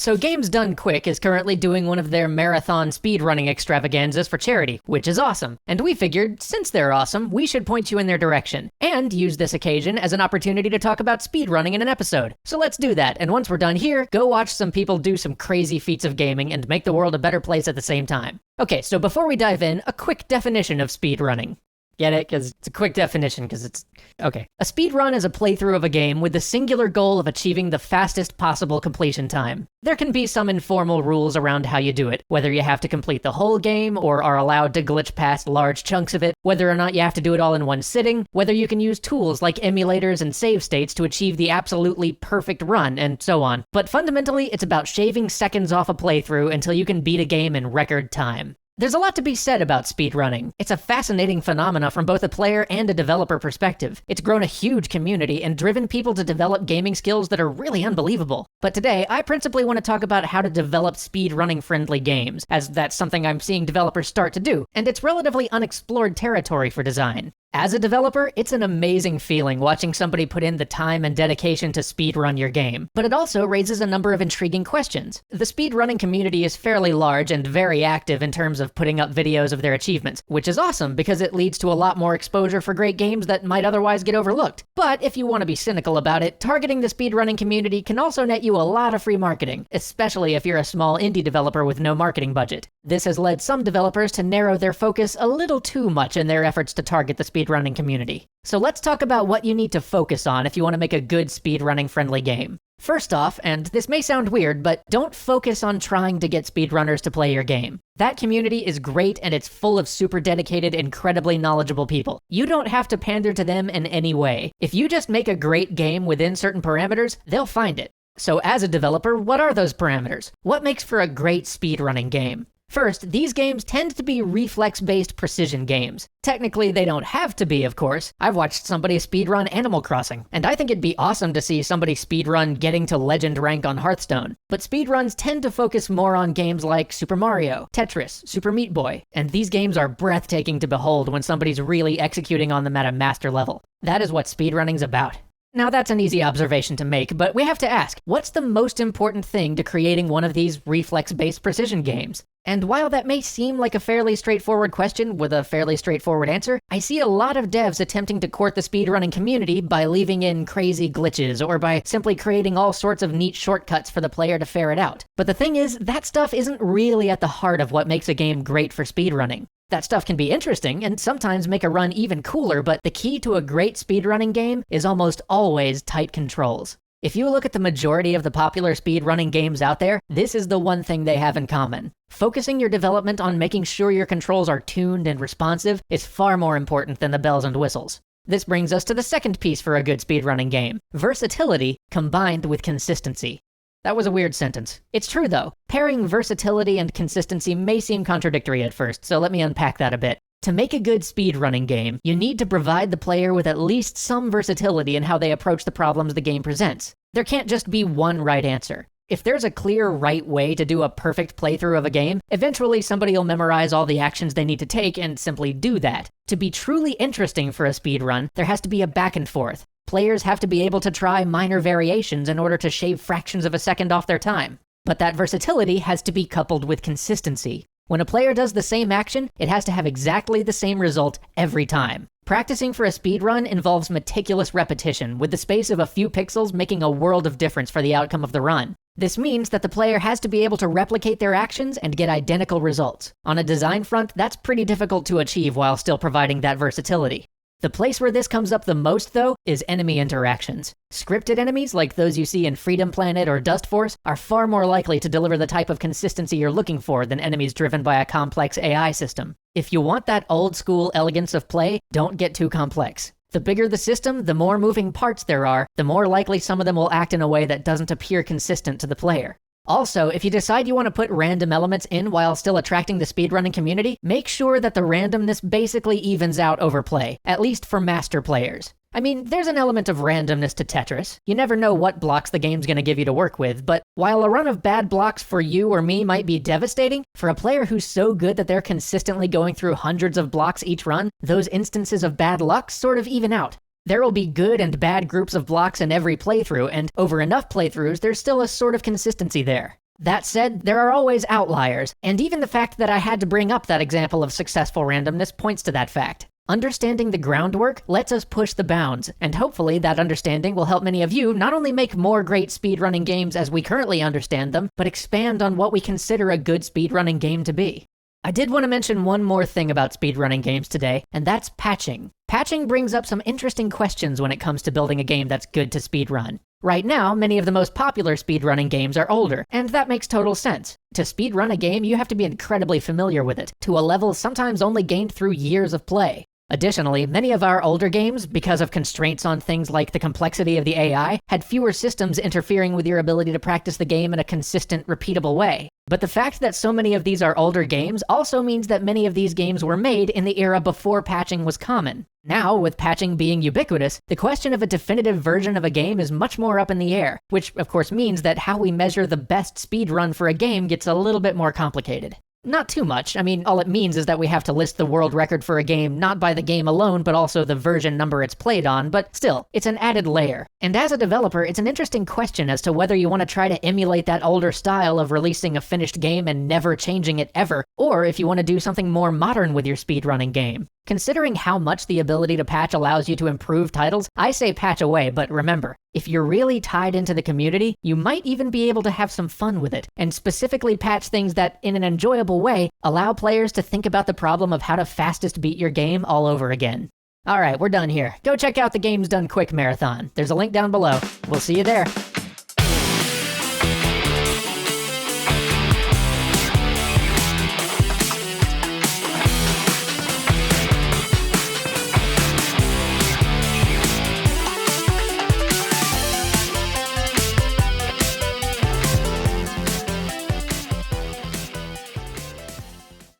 So Games Done Quick is currently doing one of their marathon speedrunning extravaganzas for charity, which is awesome. And we figured, since they're awesome, we should point you in their direction, and use this occasion as an opportunity to talk about speedrunning in an episode. So let's do that, and once we're done here, go watch some people do some crazy feats of gaming and make the world a better place at the same time. Okay, so before we dive in, a quick definition of speedrunning. Get it? Because it's a quick definition, because it's... Okay. A speedrun is a playthrough of a game with the singular goal of achieving the fastest possible completion time. There can be some informal rules around how you do it, whether you have to complete the whole game or are allowed to glitch past large chunks of it, whether or not you have to do it all in one sitting, whether you can use tools like emulators and save states to achieve the absolutely perfect run, and so on. But fundamentally, it's about shaving seconds off a playthrough until you can beat a game in record time. There's a lot to be said about speedrunning. It's a fascinating phenomena from both a player and a developer perspective. It's grown a huge community and driven people to develop gaming skills that are really unbelievable. But today, I principally want to talk about how to develop speedrunning-friendly games, as that's something I'm seeing developers start to do, and it's relatively unexplored territory for design. As a developer, it's an amazing feeling watching somebody put in the time and dedication to speedrun your game, but it also raises a number of intriguing questions. The speedrunning community is fairly large and very active in terms of putting up videos of their achievements, which is awesome because it leads to a lot more exposure for great games that might otherwise get overlooked. But if you want to be cynical about it, targeting the speedrunning community can also net you a lot of free marketing, especially if you're a small indie developer with no marketing budget. This has led some developers to narrow their focus a little too much in their efforts to target the speedrunning community. So let's talk about what you need to focus on if you want to make a good speedrunning friendly game. First off, and this may sound weird, but don't focus on trying to get speedrunners to play your game. That community is great and it's full of super dedicated, incredibly knowledgeable people. You don't have to pander to them in any way. If you just make a great game within certain parameters, they'll find it. So as a developer, what are those parameters? What makes for a great speedrunning game? First, these games tend to be reflex-based precision games. Technically, they don't have to be, of course. I've watched somebody speedrun Animal Crossing, and I think it'd be awesome to see somebody speedrun getting to legend rank on Hearthstone. But speedruns tend to focus more on games like Super Mario, Tetris, Super Meat Boy, and these games are breathtaking to behold when somebody's really executing on them at a master level. That is what speedrunning's about. Now that's an easy observation to make, but we have to ask, what's the most important thing to creating one of these reflex-based precision games? And while that may seem like a fairly straightforward question with a fairly straightforward answer, I see a lot of devs attempting to court the speedrunning community by leaving in crazy glitches or by simply creating all sorts of neat shortcuts for the player to ferret out. But the thing is, that stuff isn't really at the heart of what makes a game great for speedrunning. That stuff can be interesting and sometimes make a run even cooler, but the key to a great speedrunning game is almost always tight controls. If you look at the majority of the popular speedrunning games out there, this is the one thing they have in common. Focusing your development on making sure your controls are tuned and responsive is far more important than the bells and whistles. This brings us to the second piece for a good speedrunning game: versatility combined with consistency. That was a weird sentence. It's true though. Pairing versatility and consistency may seem contradictory at first, so let me unpack that a bit. To make a good speedrunning game, you need to provide the player with at least some versatility in how they approach the problems the game presents. There can't just be one right answer. If there's a clear right way to do a perfect playthrough of a game, eventually somebody will memorize all the actions they need to take and simply do that. To be truly interesting for a speedrun, there has to be a back and forth. Players have to be able to try minor variations in order to shave fractions of a second off their time. But that versatility has to be coupled with consistency. When a player does the same action, it has to have exactly the same result every time. Practicing for a speedrun involves meticulous repetition, with the space of a few pixels making a world of difference for the outcome of the run. This means that the player has to be able to replicate their actions and get identical results. On a design front, that's pretty difficult to achieve while still providing that versatility. The place where this comes up the most, though, is enemy interactions. Scripted enemies, like those you see in Freedom Planet or Dust Force, are far more likely to deliver the type of consistency you're looking for than enemies driven by a complex AI system. If you want that old-school elegance of play, don't get too complex. The bigger the system, the more moving parts there are, the more likely some of them will act in a way that doesn't appear consistent to the player. Also, if you decide you want to put random elements in while still attracting the speedrunning community, make sure that the randomness basically evens out over play, at least for master players. I mean, there's an element of randomness to Tetris. You never know what blocks the game's gonna give you to work with, but while a run of bad blocks for you or me might be devastating, for a player who's so good that they're consistently going through hundreds of blocks each run, those instances of bad luck sort of even out. There will be good and bad groups of blocks in every playthrough, and over enough playthroughs, there's still a sort of consistency there. That said, there are always outliers, and even the fact that I had to bring up that example of successful randomness points to that fact. Understanding the groundwork lets us push the bounds, and hopefully that understanding will help many of you not only make more great speedrunning games as we currently understand them, but expand on what we consider a good speedrunning game to be. I did want to mention one more thing about speedrunning games today, and that's patching. Patching brings up some interesting questions when it comes to building a game that's good to speedrun. Right now, many of the most popular speedrunning games are older, and that makes total sense. To speedrun a game, you have to be incredibly familiar with it, to a level sometimes only gained through years of play. Additionally, many of our older games, because of constraints on things like the complexity of the AI, had fewer systems interfering with your ability to practice the game in a consistent, repeatable way. But the fact that so many of these are older games also means that many of these games were made in the era before patching was common. Now, with patching being ubiquitous, the question of a definitive version of a game is much more up in the air, which of course means that how we measure the best speedrun for a game gets a little bit more complicated. Not too much. I mean, all it means is that we have to list the world record for a game not by the game alone, but also the version number it's played on, but still, it's an added layer. And as a developer, it's an interesting question as to whether you want to try to emulate that older style of releasing a finished game and never changing it ever, or if you want to do something more modern with your speedrunning game. Considering how much the ability to patch allows you to improve titles, I say patch away, but remember, if you're really tied into the community, you might even be able to have some fun with it, and specifically patch things that, in an enjoyable way, allow players to think about the problem of how to fastest beat your game all over again. Alright, we're done here. Go check out the Games Done Quick marathon. There's a link down below. We'll see you there.